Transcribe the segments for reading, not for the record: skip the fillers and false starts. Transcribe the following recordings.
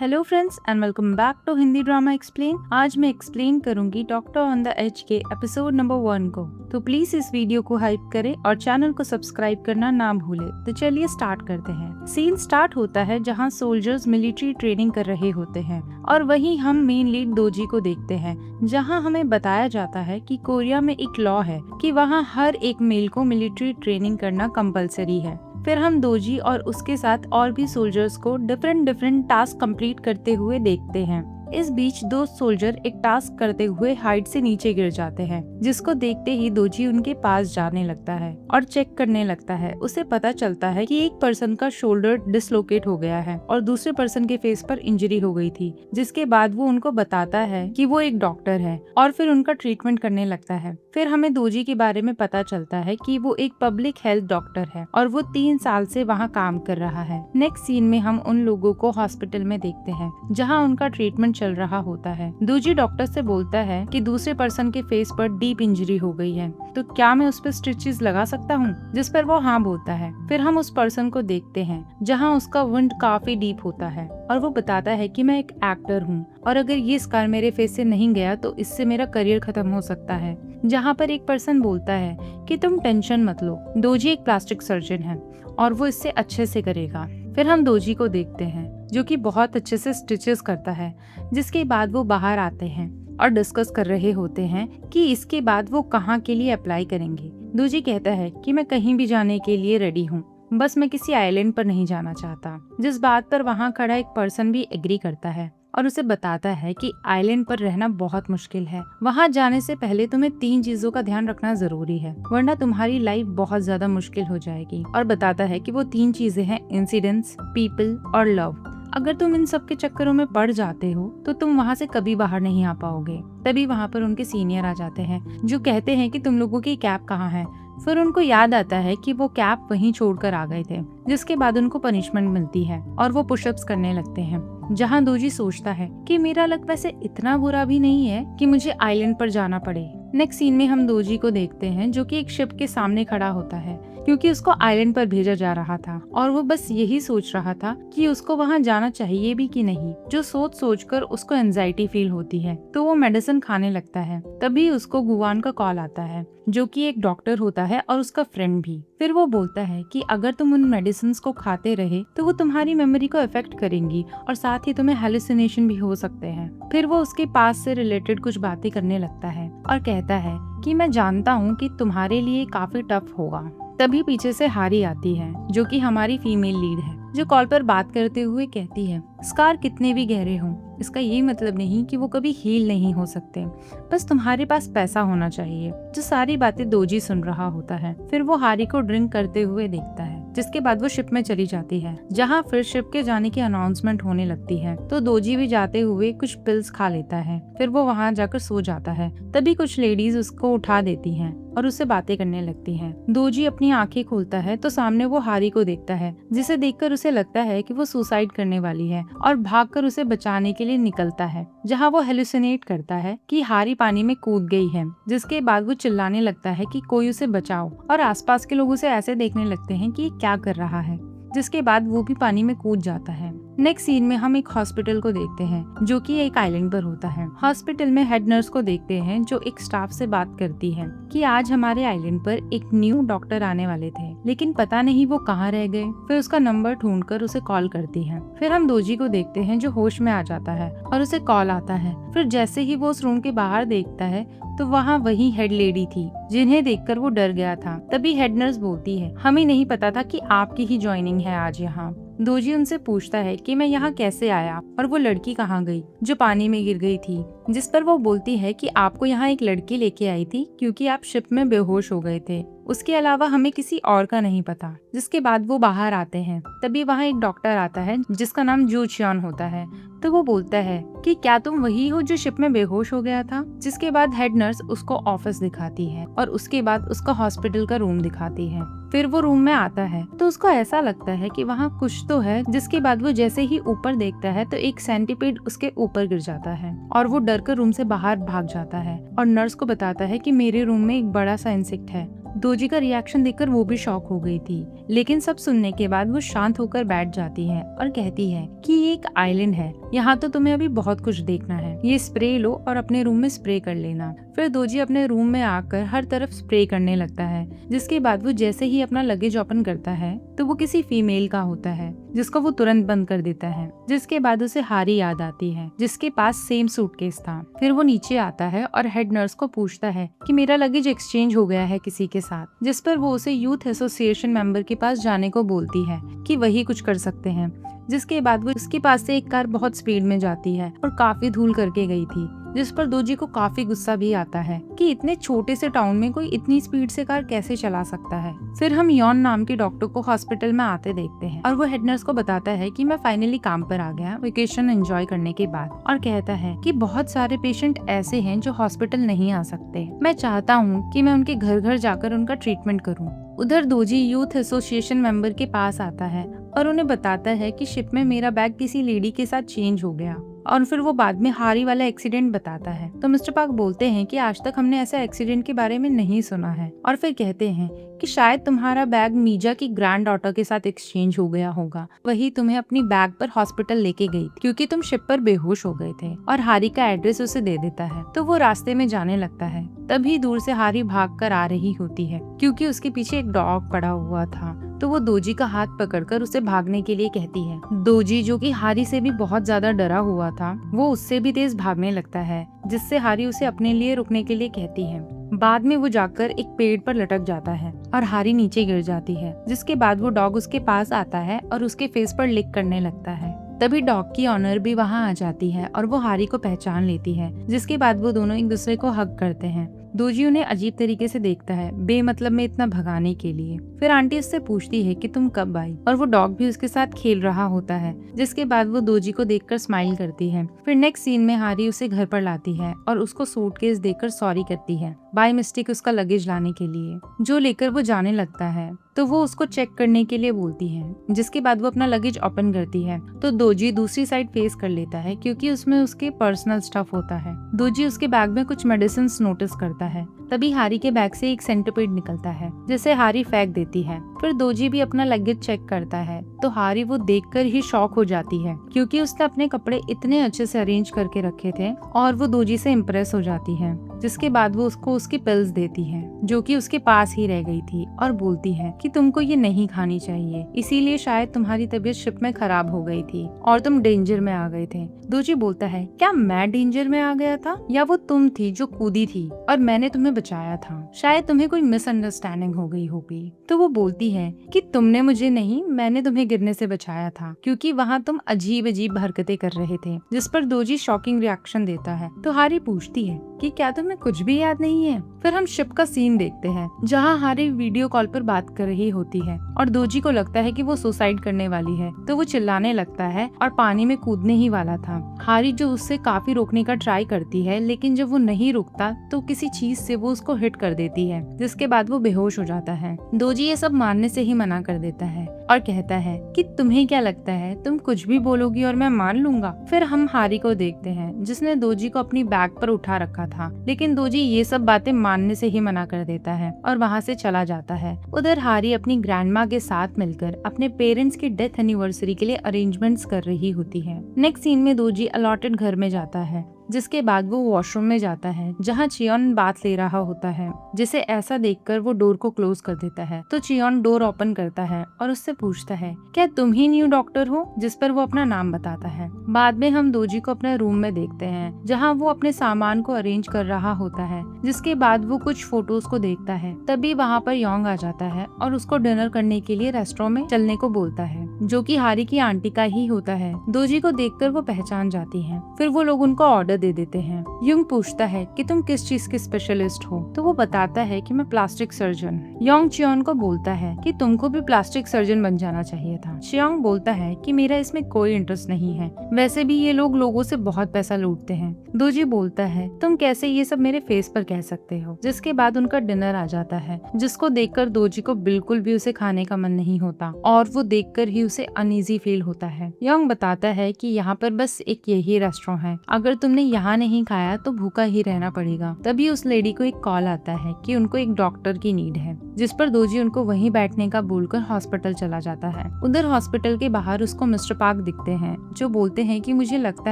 Hello friends and welcome back to Hindi drama explain. आज मैं explain करूंगी डॉक्टर ऑन द एज के episode number 1 को। तो प्लीज इस वीडियो को हाइप करें और चैनल को सब्सक्राइब करना ना भूले। तो चलिए स्टार्ट करते हैं। सीन स्टार्ट होता है जहां सोल्जर्स मिलिट्री ट्रेनिंग कर रहे होते हैं और वहीं हम मेन लीड दोजी को देखते हैं, जहां हमें बताया जाता है कि कोरिया में एक लॉ है कि वहां हर एक मेल को मिलिट्री ट्रेनिंग करना कंपलसरी है। फिर हम दोजी और उसके साथ और भी सोल्जर्स को डिफरेंट टास्क कंप्लीट करते हुए देखते हैं। इस बीच दो सोल्जर एक टास्क करते हुए हाइट से नीचे गिर जाते हैं, जिसको देखते ही दोजी उनके पास जाने लगता है और चेक करने लगता है। उसे पता चलता है कि एक पर्सन का शोल्डर डिसलोकेट हो गया है और दूसरे पर्सन के फेस पर इंजरी हो गई थी, जिसके बाद वो उनको बताता है कि वो एक डॉक्टर है और फिर उनका ट्रीटमेंट करने लगता है। फिर हमें दोजी के बारे में पता चलता है कि वो एक पब्लिक हेल्थ डॉक्टर है और वो 3 साल से वहाँ काम कर रहा है। नेक्स्ट सीन में हम उन लोगों को हॉस्पिटल में देखते हैं जहाँ उनका ट्रीटमेंट चल रहा होता है। दोजी डॉक्टर से बोलता है कि दूसरे पर्सन के फेस पर डीप इंजरी हो गई है, तो क्या मैं उस पर स्टिचेस लगा सकता हूँ, जिस पर वो हाँ बोलता है। फिर हम उस पर्सन को देखते हैं जहाँ उसका वुंड काफी डीप होता है और वो बताता है कि मैं एक एक्टर हूँ और अगर ये स्कार मेरे फेस से नहीं गया तो इससे मेरा करियर खत्म हो सकता है। जहाँ पर एक पर्सन बोलता है कि तुम टेंशन मत लो, दोजी एक प्लास्टिक सर्जन है और वो इससे अच्छे से करेगा। फिर हम दोजी को देखते हैं जो कि बहुत अच्छे से स्टिचेस करता है, जिसके बाद वो बाहर आते हैं और डिस्कस कर रहे होते हैं कि इसके बाद वो कहाँ के लिए अप्लाई करेंगे। दोजी कहता है कि मैं कहीं भी जाने के लिए रेडी हूँ, बस मैं किसी आइलैंड पर नहीं जाना चाहता। जिस बात पर वहाँ खड़ा एक पर्सन भी एग्री करता है और उसे बताता है कि आइलैंड पर रहना बहुत मुश्किल है। वहाँ जाने से पहले तुम्हें 3 चीजों का ध्यान रखना जरूरी है, वरना तुम्हारी लाइफ बहुत ज्यादा मुश्किल हो जाएगी। और बताता है कि वो 3 चीजें हैं इंसिडेंट्स, पीपल और लव। अगर तुम इन सब के चक्करों में पड़ जाते हो तो तुम वहाँ से कभी बाहर नहीं आ पाओगे। तभी वहाँ पर उनके सीनियर आ जाते हैं जो कहते हैं कि तुम लोगों की कैब कहाँ है। फिर उनको याद आता है कि वो कैब वहीं छोड़कर आ गए थे, जिसके बाद उनको पनिशमेंट मिलती है और वो पुशअप्स करने लगते हैं। जहाँ दोजी सोचता है कि मेरा लक वैसे इतना बुरा भी नहीं है कि मुझे आइलैंड पर जाना पड़े। नेक्स्ट सीन में हम दोजी को देखते हैं जो कि एक शिप के सामने खड़ा होता है क्योंकि उसको आइलैंड पर भेजा जा रहा था और वो बस यही सोच रहा था कि उसको वहाँ जाना चाहिए भी कि नहीं। जो सोच कर उसको एंजाइटी फील होती है तो वो मेडिसिन खाने लगता है। तभी उसको गुवान का कॉल आता है जो कि एक डॉक्टर होता है और उसका फ्रेंड भी। फिर वो बोलता है कि अगर तुम उन मेडिसिन को खाते रहे तो वो तुम्हारी मेमोरी को अफेक्ट करेंगी और साथ ही तुम्हें हेलुसिनेशन भी हो सकते हैं। फिर वो उसके पास से रिलेटेड कुछ बातें करने लगता है और कहता है कि मैं जानता हूँ कि तुम्हारे लिए काफी टफ होगा। तभी पीछे से हारी आती है जो कि हमारी फीमेल लीड है, जो कॉल पर बात करते हुए कहती है स्कार कितने भी गहरे हों, इसका ये मतलब नहीं कि वो कभी हील नहीं हो सकते, बस तुम्हारे पास पैसा होना चाहिए। जो सारी बातें दोजी सुन रहा होता है। फिर वो हारी को ड्रिंक करते हुए देखता है, जिसके बाद वो शिप में चली जाती है जहाँ फिर शिप के जाने की अनाउंसमेंट होने लगती है। तो दोजी भी जाते हुए कुछ पिल्स खा लेता है। फिर वो वहाँ जाकर सो जाता है। तभी कुछ लेडीज उसको उठा देती हैं और उससे बातें करने लगती हैं। दोजी अपनी आंखें खोलता है तो सामने वो हारी को देखता है, जिसे देखकर उसे लगता है कि वो सुसाइड करने वाली है और भागकर उसे बचाने के लिए निकलता है, जहाँ वो हेलुसिनेट करता है कि हारी पानी में कूद गई है। जिसके बाद वो चिल्लाने लगता है कि कोई उसे बचाओ और आसपास के लोग उसे ऐसे देखने लगते हैं कि ये क्या कर रहा है। जिसके बाद वो भी पानी में कूद जाता है। नेक्स्ट सीन में हम एक हॉस्पिटल को देखते हैं जो कि एक आइलैंड पर होता है। हॉस्पिटल में हेड नर्स को देखते हैं जो एक स्टाफ से बात करती है कि आज हमारे आइलैंड पर एक न्यू डॉक्टर आने वाले थे, लेकिन पता नहीं वो कहाँ रह गए। फिर उसका नंबर ढूंढकर उसे कॉल करती है। फिर हम दोजी को देखते हैं जो होश में आ जाता है और उसे कॉल आता है। फिर जैसे ही वो उस रूम के बाहर देखता है तो वहाँ वही हेड लेडी थी, जिन्हें देखकर वो डर गया था। तभी हेड नर्स बोलती है हमें नहीं पता था कि आपकी ही ज्वाइनिंग है आज यहाँ। दोजी उनसे पूछता है कि मैं यहाँ कैसे आया और वो लड़की कहाँ गई जो पानी में गिर गई थी। जिस पर वो बोलती है कि आपको यहाँ एक लड़की लेके आई थी क्योंकि आप शिप में बेहोश हो गए थे, उसके अलावा हमें किसी और का नहीं पता। जिसके बाद वो बाहर आते हैं। तभी वहाँ एक डॉक्टर आता है जिसका नाम जू चियन होता है। तो वो बोलता है कि क्या तुम वही हो जो शिप में बेहोश हो गया था। जिसके बाद हेड नर्स उसको ऑफिस दिखाती है और उसके बाद उसका हॉस्पिटल का रूम दिखाती है। फिर वो रूम में आता है तो उसको ऐसा लगता है कि वहाँ कुछ तो है। जिसके बाद वो जैसे ही ऊपर देखता है तो एक सेंटीपीड उसके ऊपर गिर जाता है और वो डर कर रूम से बाहर भाग जाता है और नर्स को बताता है कि मेरे रूम में एक बड़ा सा इंसेक्ट है। दोजी का रिएक्शन देखकर वो भी शॉक हो गई थी, लेकिन सब सुनने के बाद वो शांत होकर बैठ जाती है और कहती है कि ये एक आइलैंड है, यहाँ तो तुम्हें अभी बहुत कुछ देखना है। ये स्प्रे लो और अपने रूम में स्प्रे कर लेना। फिर दोजी अपने रूम में आकर हर तरफ स्प्रे करने लगता है। जिसके बाद वो जैसे ही अपना लगेज ओपन करता है तो वो किसी फीमेल का होता है, जिसको वो तुरंत बंद कर देता है। जिसके बाद उसे हारी याद आती है जिसके पास सेम सूटकेस था। फिर वो नीचे आता है और हेड नर्स को पूछता है कि मेरा लगेज एक्सचेंज हो गया है किसी के साथ, जिस पर वो उसे यूथ एसोसिएशन मेंबर के पास जाने को बोलती है कि वही कुछ कर सकते हैं। जिसके बाद वो उसके पास से एक कार बहुत स्पीड में जाती है और काफी धूल करके गई थी, जिस पर दोजी को काफी गुस्सा भी आता है कि इतने छोटे से टाउन में कोई इतनी स्पीड से कार कैसे चला सकता है। फिर हम यॉन नाम के डॉक्टर को हॉस्पिटल में आते देखते हैं और वो हेड नर्स को बताता है कि मैं फाइनली काम पर आ गया वेकेशन एंजॉय करने के बाद, और कहता है कि बहुत सारे पेशेंट ऐसे हैं जो हॉस्पिटल नहीं आ सकते। मैं चाहता हूँ कि मैं उनके घर घर जाकर उनका ट्रीटमेंट करूँ। उधर दोजी यूथ एसोसिएशन मेंबर के पास आता है और उन्हें बताता है कि शिप में मेरा बैग किसी लेडी के साथ चेंज हो गया, और फिर वो बाद में हारी वाला एक्सीडेंट बताता है। तो मिस्टर पार्क बोलते हैं कि आज तक हमने ऐसे एक्सीडेंट के बारे में नहीं सुना है, और फिर कहते हैं कि शायद तुम्हारा बैग मीजा की ग्रैंड डॉटर के साथ एक्सचेंज हो गया होगा, वही तुम्हें अपनी बैग पर हॉस्पिटल लेके गई क्योंकि तुम शिप पर बेहोश हो गए थे। और हारी का एड्रेस उसे दे देता है तो वो रास्ते में जाने लगता है। तभी दूर से हारी भाग कर आ रही होती है क्योंकि उसके पीछे एक डॉग पड़ा हुआ था। तो वो दोजी का हाथ पकड़कर उसे भागने के लिए कहती है। दोजी, जो कि हारी से भी बहुत ज्यादा डरा हुआ था, वो उससे भी तेज भागने लगता है, जिससे हारी उसे अपने लिए रुकने के लिए कहती है। बाद में वो जाकर एक पेड़ पर लटक जाता है और हारी नीचे गिर जाती है। जिसके बाद वो डॉग उसके पास आता है और उसके फेस पर लिक करने लगता है। तभी डॉग की ऑनर भी वहाँ आ जाती है और वो हारी को पहचान लेती है। जिसके बाद वो दोनों एक दूसरे को हग करते हैं। दोजी उन्हें अजीब तरीके से देखता है, बेमतलब में इतना भगाने के लिए। फिर आंटी उससे पूछती है कि तुम कब आई, और वो डॉग भी उसके साथ खेल रहा होता है। जिसके बाद वो दोजी को देखकर स्माइल करती है। फिर नेक्स्ट सीन में हारी उसे घर पर लाती है और उसको सूटकेस देकर सॉरी करती है बाय मिस्टेक उसका लगेज लाने के लिए, जो लेकर वो जाने लगता है। तो वो उसको चेक करने के लिए बोलती है। जिसके बाद वो अपना लगेज ओपन करती है तो दोजी दूसरी साइड फेस कर लेता है क्योंकि उसमें उसके पर्सनल स्टफ होता है। दोजी उसके बैग में कुछ मेडिसिन नोटिस करता है। तभी हारी के बैग से एक सेंटीपीड निकलता है जिसे हारी फेंक देती है। फिर दोजी भी अपना लगेज चेक करता है तो हारी वो देखकर ही शॉक हो जाती है क्योंकि उसने अपने कपड़े इतने अच्छे से अरेंज करके रखे थे, और वो दोजी से इम्प्रेस हो जाती है। जिसके बाद वो उसको उसकी पिल्स देती है जो कि उसके पास ही रह गई थी, और बोलती है कि तुमको ये नहीं खानी चाहिए, इसीलिए शायद तुम्हारी तबीयत शिप में खराब हो गई थी और तुम डेंजर में आ गए थे। दोजी बोलता है, क्या मैं डेंजर में आ गया था, या वो तुम थी जो कूदी थी और मैंने तुम्हें बचाया था? शायद तुम्हें कोई मिसअंडरस्टैंडिंग हो गई होगी। तो वो बोलती है कि तुमने मुझे नहीं, मैंने तुम्हें गिरने से बचाया था क्योंकि वहाँ तुम अजीब अजीब हरकतें कर रहे थे। जिस पर दोजी शॉकिंग रिएक्शन देता है। तो हारी पूछती है कि क्या तुम्हें कुछ भी याद नहीं है? फिर हम शिप का सीन देखते हैं जहाँ हारी वीडियो कॉल पर बात कर रही होती है और दोजी को लगता है कि वो सुसाइड करने वाली है। तो वो चिल्लाने लगता है और पानी में कूदने ही वाला था। हारी जो उससे काफी रोकने का ट्राई करती है, लेकिन जब वो नहीं रुकता तो किसी चीज से वो उसको हिट कर देती है, जिसके बाद वो बेहोश हो जाता है। दोजी ये सब मानने से ही मना कर देता है और कहता है कि तुम्हें क्या लगता है, तुम कुछ भी बोलोगी और मैं मान लूंगा? फिर हम हारी को देखते हैं जिसने दोजी को अपनी बैग पर उठा रखा था, लेकिन दोजी ये सब बातें मानने से ही मना कर देता है और वहाँ से चला जाता है। उधर हारी अपनी ग्रैंडमा के साथ मिलकर अपने पेरेंट्स की डेथ एनिवर्सरी के लिए अरेंजमेंट्स कर रही होती है। नेक्स्ट सीन में दोजी अलॉटेड घर में जाता है, जिसके बाद वो वॉशरूम में जाता है जहाँ चियोन बात ले रहा होता है, जिसे ऐसा देखकर वो डोर को क्लोज कर देता है। तो चियोन डोर ओपन करता है और उससे पूछता है, क्या तुम ही न्यू डॉक्टर हो? जिस पर वो अपना नाम बताता है। बाद में हम दोजी को अपने रूम में देखते हैं जहाँ वो अपने सामान को अरेंज कर रहा होता है। जिसके बाद वो कुछ फोटोज को देखता है। तभी वहाँ पर योंग आ जाता है और उसको डिनर करने के लिए रेस्टोरेंट में चलने को बोलता है, जो कि हारी की आंटी का ही होता है। दोजी को देखकर वो पहचान जाती है। फिर वो लोग उनको ऑर्डर दे देते हैं। यंग पूछता है कि तुम किस चीज के स्पेशलिस्ट हो, तो वो बताता है कि मैं प्लास्टिक सर्जन। योंग चियोन को बोलता है कि तुमको भी प्लास्टिक सर्जन बन जाना चाहिए था। चियोंग बोलता है कि मेरा इसमें कोई इंटरेस्ट नहीं है, वैसे भी ये लोग लोगों से बहुत पैसा लूटते हैं। दोजी बोलता है तुम कैसे ये सब मेरे फेस पर कह सकते हो। जिसके बाद उनका डिनर आ जाता है, जिसको देखकर दोजी को बिल्कुल भी उसे खाने का मन नहीं होता और वो देखकर ही उसे अनईजी फील होता है। योंग बताता है कि यहाँ पर बस एक यही रेस्टोरेंट है, अगर तुमने यहाँ नहीं खाया तो भूखा ही रहना पड़ेगा। तभी उस लेडी को एक कॉल आता है कि उनको एक डॉक्टर की नीड है, जिस पर दोजी उनको वहीं बैठने का बोलकर हॉस्पिटल चला जाता है। उधर हॉस्पिटल के बाहर उसको मिस्टर पार्क दिखते हैं, जो बोलते हैं कि मुझे लगता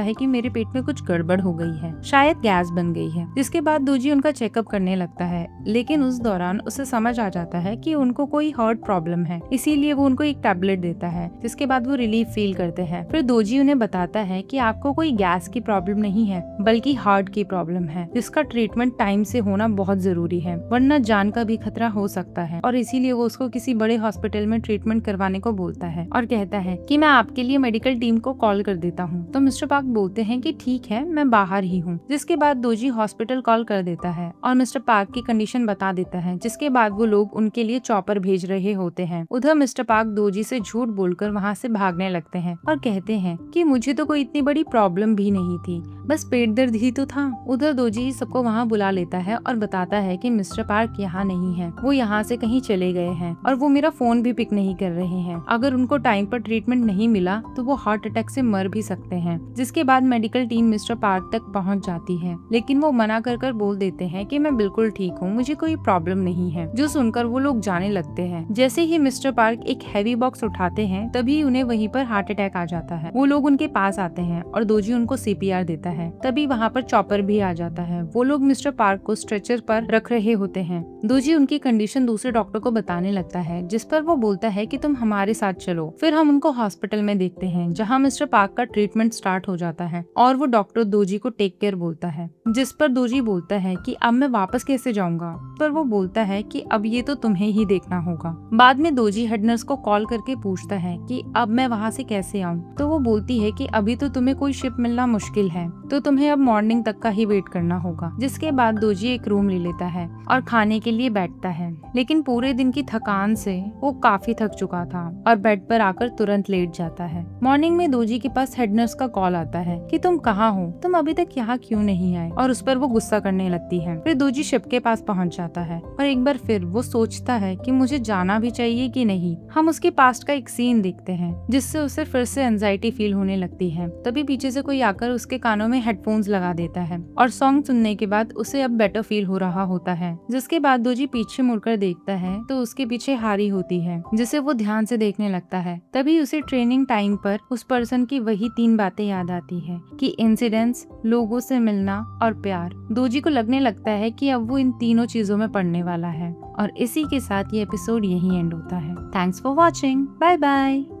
है कि मेरे पेट में कुछ गड़बड़ हो गई है, शायद गैस बन गई है। जिसके बाद दोजी उनका चेकअप करने लगता है, लेकिन उस दौरान उसे समझ आ जाता है कि उनको कोई हार्ट प्रॉब्लम है, इसीलिए वो उनको एक टैबलेट देता है। जिसके बाद वो रिलीफ फील करते हैं। फिर दोजी उन्हें बताता है कि आपको कोई गैस की प्रॉब्लम नहीं है, बल्कि हार्ट की प्रॉब्लम है, जिसका ट्रीटमेंट टाइम से होना बहुत जरूरी है, वरना जान का भी खतरा हो सकता है। और इसीलिए वो उसको किसी बड़े हॉस्पिटल में ट्रीटमेंट करवाने को बोलता है और कहता है कि मैं आपके लिए मेडिकल टीम को कॉल कर देता हूँ। तो मिस्टर पार्क बोलते हैं कि ठीक है, मैं बाहर ही हूँ। जिसके बाद दोजी हॉस्पिटल कॉल कर देता है और मिस्टर पार्क की कंडीशन बता देता है। जिसके बाद वो लोग उनके लिए चॉपर भेज रहे होते हैं। उधर मिस्टर पार्क दोजी से झूठ बोलकर वहाँ से भागने लगते हैं और कहते हैं कि मुझे तो कोई इतनी बड़ी प्रॉब्लम भी नहीं थी, बस पेट दर्द ही तो था। उधर दोजी सबको वहाँ बुला लेता है और बताता है कि मिस्टर पार्क यहाँ नहीं है, वो यहाँ से कहीं चले गए हैं और वो मेरा फोन भी पिक नहीं कर रहे हैं। अगर उनको टाइम पर ट्रीटमेंट नहीं मिला तो वो हार्ट अटैक से मर भी सकते हैं। जिसके बाद मेडिकल टीम मिस्टर पार्क तक पहुँच जाती है, लेकिन वो मना कर बोल देते हैं कि मैं बिल्कुल ठीक हूँ, मुझे कोई प्रॉब्लम नहीं है। जो सुनकर वो लोग जाने लगते हैं। जैसे ही मिस्टर पार्क एक हैवी बॉक्स उठाते हैं, तभी उन्हें वहीं पर हार्ट अटैक आ जाता है। वो लोग उनके पास आते हैं और दोजी उनको CPR देता है। तभी वहाँ पर चॉपर भी आ जाता है। वो लोग मिस्टर पार्क को स्ट्रेचर पर रख रहे होते हैं। दोजी उनकी कंडीशन दूसरे डॉक्टर को बताने लगता है, जिस पर वो बोलता है कि तुम हमारे साथ चलो। फिर हम उनको हॉस्पिटल में देखते हैं, जहाँ मिस्टर पार्क का ट्रीटमेंट स्टार्ट हो जाता है और वो डॉक्टर दोजी को टेक केयर बोलता है। जिस पर दोजी बोलता है कि अब मैं वापस कैसे जाऊंगा, पर वो बोलता है कि अब ये तो तुम्हें ही देखना होगा। बाद में दोजी हेड नर्स को कॉल करके पूछता है कि अब मैं वहाँ से कैसे आऊँ, तो वो बोलती है कि अभी तो तुम्हें कोई शिप मिलना मुश्किल है, तो तुम्हें अब मॉर्निंग तक का ही वेट करना होगा। जिसके बाद दोजी एक रूम ले लेता है और खाने के लिए बैठता है, लेकिन पूरे दिन की थकान से वो काफी थक चुका था और बेड पर आकर तुरंत लेट जाता है। मॉर्निंग में दोजी के पास हेड नर्स का कॉल आता है कि तुम कहाँ हो, तुम अभी तक यहाँ क्यों नहीं आए, और उस पर वो गुस्सा करने लगती है। फिर दोजी शिप के पास पहुँच जाता है और एक बार फिर वो सोचता है कि मुझे जाना भी चाहिए कि नहीं। हम उसके पास्ट का एक सीन देखते हैं, जिससे उसे फिर से एंजाइटी फील होने लगती है। तभी पीछे से कोई आकर उसके कानों में हेडफोन्स लगा देता है और सॉन्ग सुनने के बाद उसे अब बेटर फील हो रहा होता है। जिसके बाद दोजी पीछे मुड़कर देखता है तो उसके पीछे हारी होती है, जिसे वो ध्यान से देखने लगता है। तभी उसे ट्रेनिंग टाइम पर उस पर्सन की वही 3 बातें याद आती है कि इंसिडेंट्स, लोगों से मिलना और प्यार। दोजी को लगने लगता है कि अब वो इन तीनों चीजों में पड़ने वाला है। और इसी के साथ ये एपिसोड यही एंड होता है। Thanks for watching, bye bye.